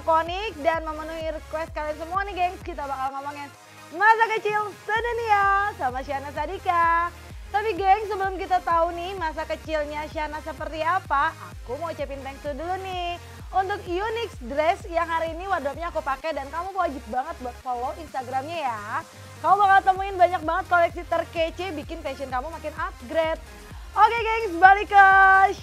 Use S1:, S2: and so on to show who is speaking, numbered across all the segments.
S1: Konik dan memenuhi request kalian semua nih gengs. Kita bakal ngomongin masa kecil sedunia sama Syahna Sadika. Tapi gengs, sebelum kita tahu nih masa kecilnya Syahna seperti apa, aku mau ucapin thanks dulu nih untuk Unix Dress yang hari ini wardrobe-nya aku pakai dan kamu wajib banget buat follow Instagramnya ya. Kamu bakal temuin banyak banget koleksi terkece bikin fashion kamu makin upgrade. Oke gengs, balik ke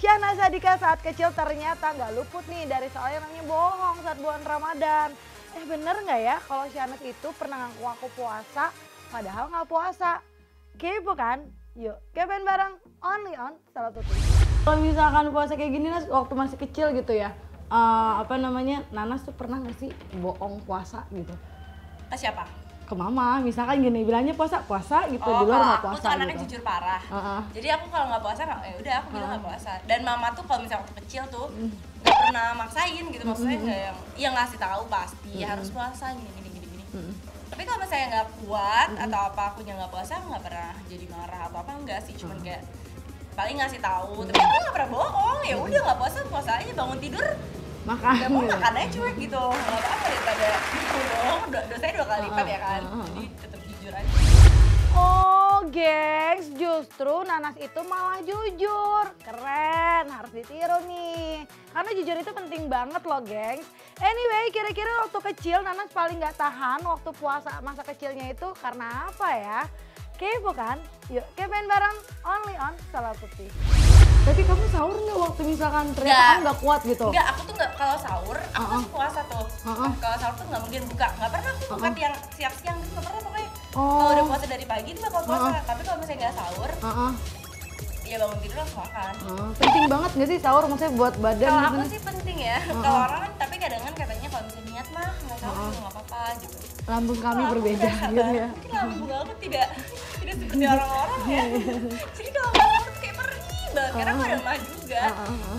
S1: Syahna Sadika saat kecil ternyata nggak luput nih dari soal yang namanya bohong saat bulan Ramadan. Bener nggak ya kalau Syahna itu pernah ngaku aku puasa padahal nggak puasa? Kepo kan? Yuk, kepen bareng only on Salah Tuti. Kalau misalkan puasa kayak gini Nas, waktu masih kecil gitu ya, Nanas tuh pernah nggak sih bohong puasa gitu?
S2: Ke siapa?
S1: Ke mama, misalkan gini bilangnya puasa gitu, di luar nggak puasa.
S2: Aku tuh anaknya jujur parah. Jadi aku kalau nggak puasa ya udah aku bilang nggak puasa. Dan mama tuh kalau misalnya waktu kecil tuh nggak pernah maksain gitu, maksudnya nggak yang ngasih tahu pasti harus puasa gini. Tapi kalau misalnya nggak kuat atau apa akunya nggak puasa, nggak pernah jadi marah atau apa, enggak sih, cuman kayak paling ngasih tahu. Tapi aku nggak pernah bohong, ya udah nggak puasa aja, bangun tidur
S1: makan
S2: nggak mau makan aja cuek gitu, nggak apa-apa daripada bohong, dosanya 2 kali lipat ya kan. Jadi tetap jujur aja.
S1: Oh gengs, justru Nanas itu malah jujur. Keren, harus ditiru nih. Karena jujur itu penting banget loh gengs. Anyway, kira-kira waktu kecil Nanas paling gak tahan waktu puasa masa kecilnya itu karena apa ya? Kepo kan? Yuk kepen bareng only on Salah Tuti. Tapi kamu sahur nggak waktu misalkan ternyata kamu nggak kuat gitu?
S2: Enggak, aku tuh nggak, kalau sahur aku tuh puasa tuh. Kalau sahur tuh nggak mungkin buka, nggak pernah aku buka yang siang-siang gitu, nggak pernah pokoknya. Kalau udah puasa dari pagi itu bakal puasa, tapi kalau misalnya nggak sahur, ya bangun tidur langsung makan.
S1: Penting banget nggak sih sahur maksudnya buat badan?
S2: Kalau aku sih penting ya, kalau orang kan tapi kadang katanya kalau misalnya niat mah nggak sahur juga nggak apa-apa gitu.
S1: Lambung kami berbeda gitu ya.
S2: Mungkin lambung aku tidak seperti orang-orang ya. Jadi kalau nggak sahur tuh kayak perih banget, karena aku ada mah juga.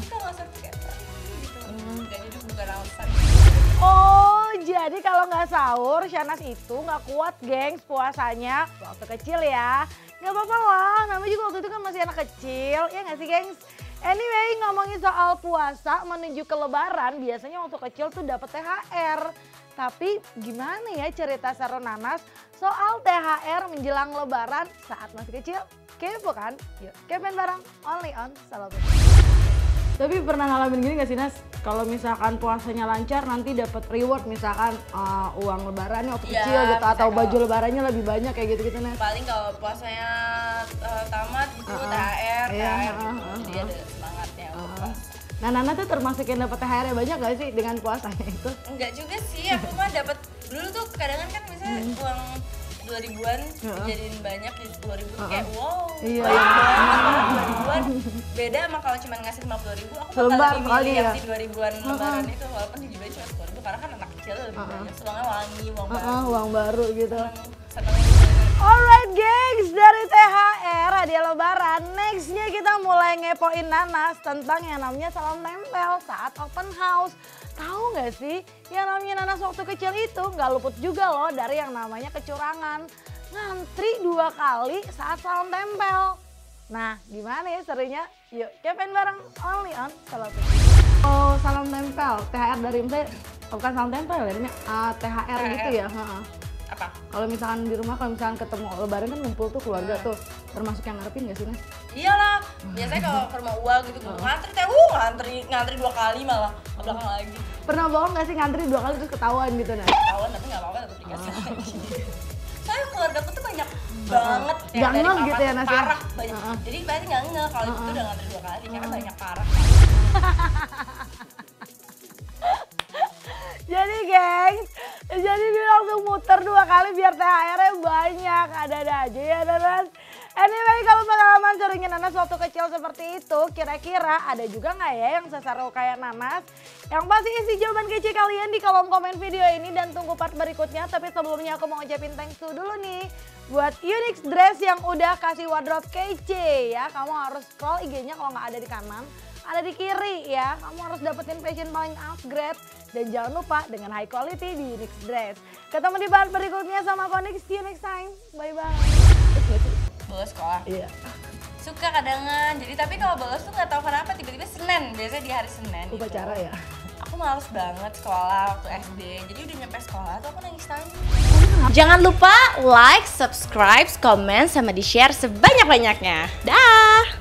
S2: Kalau nggak sahur tuh kayak perih gitu, nggak jadi bukan alasan.
S1: Oh, jadi kalau nggak sahur, Syahnas itu nggak kuat gengs puasanya waktu kecil ya. Nggak apa-apa lah, namanya juga waktu itu kan masih anak kecil, ya nggak sih gengs? Anyway, ngomongin soal puasa menuju ke lebaran, biasanya waktu kecil tuh dapat THR. Tapi gimana ya cerita seru Nanas soal THR menjelang lebaran saat masih kecil? Kepo kan? Yuk, kepen bareng only on Salah Tuti. Tapi pernah ngalamin gini gak sih Nas? Kalau misalkan puasanya lancar nanti dapat reward misalkan uang lebarannya waktu kecil gitu atau baju lebarannya lebih banyak kayak gitu-gitu Nas?
S2: Paling kalau puasanya tamat gitu THR jadi ada semangatnya untuk puasa.
S1: Nah Nana tuh termasuk yang dapat THR banyak gak sih dengan puasanya itu?
S2: Enggak juga sih, aku mah dapat dulu tuh kadang kan misalnya uang 2.000-an dijadiin banyak, jadi 10.000 tuh kayak wow, banyak banget 2.000-an. Beda sama kalau cuma ngasih 50.000, aku bakal lebih milih yang si 2.000-an lebaran itu, walaupun dijumlahin cuma 10.000 karena kan anak kecil lebih banyak, uangnya wangi, uang baru.
S1: Uang baru gitu.
S2: Seneng.
S1: Alright gengs, dari THR hadiah lebaran, nextnya kita mulai ngepoin Nanas tentang yang namanya salam tempel saat open house. Tahu nggak sih, yang namanya Nanas waktu kecil itu nggak luput juga loh dari yang namanya kecurangan. Ngantri 2 kali saat salam tempel. Nah gimana ya serunya? Yuk kepen bareng only on Salah Tuti. Oh salam tempel, THR dari misalnya, bukan salam tempel ya, THR gitu ya?
S2: Apa?
S1: Kalau misalkan di rumah, kalau misalkan ketemu lebaran kan ngumpul tuh keluarga tuh, termasuk yang ngarepin gak sih Nas?
S2: Iyalah, biasanya kalau ke rumah Uwa gitu ngantri teh, ngantri 2 kali malah ke belakang lagi.
S1: Pernah bohong gak sih ngantri 2 kali terus ketahuan gitu Nas?
S2: Ketahuan tapi nggak apa-apa, tetap dikasih lagi. Soalnya keluarga aku tuh banyak banget
S1: Gak
S2: dari
S1: ngeh
S2: papa
S1: gitu ya Nas ya?
S2: parah banyak. Jadi berarti nggak ngeh kalau itu udah ngantri 2 kali karena banyak parah.
S1: Jadi gengs, jadi dia langsung muter 2 kali biar THR-nya banyak, ada-ada aja ya Nanas. Anyway, kalau pengalaman seringnya Nanas waktu kecil seperti itu, kira-kira ada juga nggak ya yang seseru kayak Nanas? Yang pasti isi jawaban kece kalian di kolom komen video ini dan tunggu part berikutnya. Tapi sebelumnya aku mau ngucapin thanks dulu nih buat Unix Dress yang udah kasih wardrobe kece ya. Kamu harus scroll IG-nya kalau nggak ada di kanan, ada di kiri ya. Kamu harus dapetin fashion paling upgrade. Dan jangan lupa dengan high quality di Unix Dress. Ketemu di part berikutnya sama Konik. See you next time. Bye-bye.
S2: Bolos sekolah.
S1: Iya.
S2: Suka kadangan. Jadi tapi kalau bolos tuh nggak tahu kenapa tiba-tiba Senin. Biasanya di hari Senin.
S1: Upacara
S2: gitu.
S1: ya?
S2: Aku tuh males banget sekolah waktu SD. Jadi udah nyampe sekolah tuh aku nangis-nangis. Jangan lupa like, subscribe, komen, sama di-share sebanyak-banyaknya. Dah!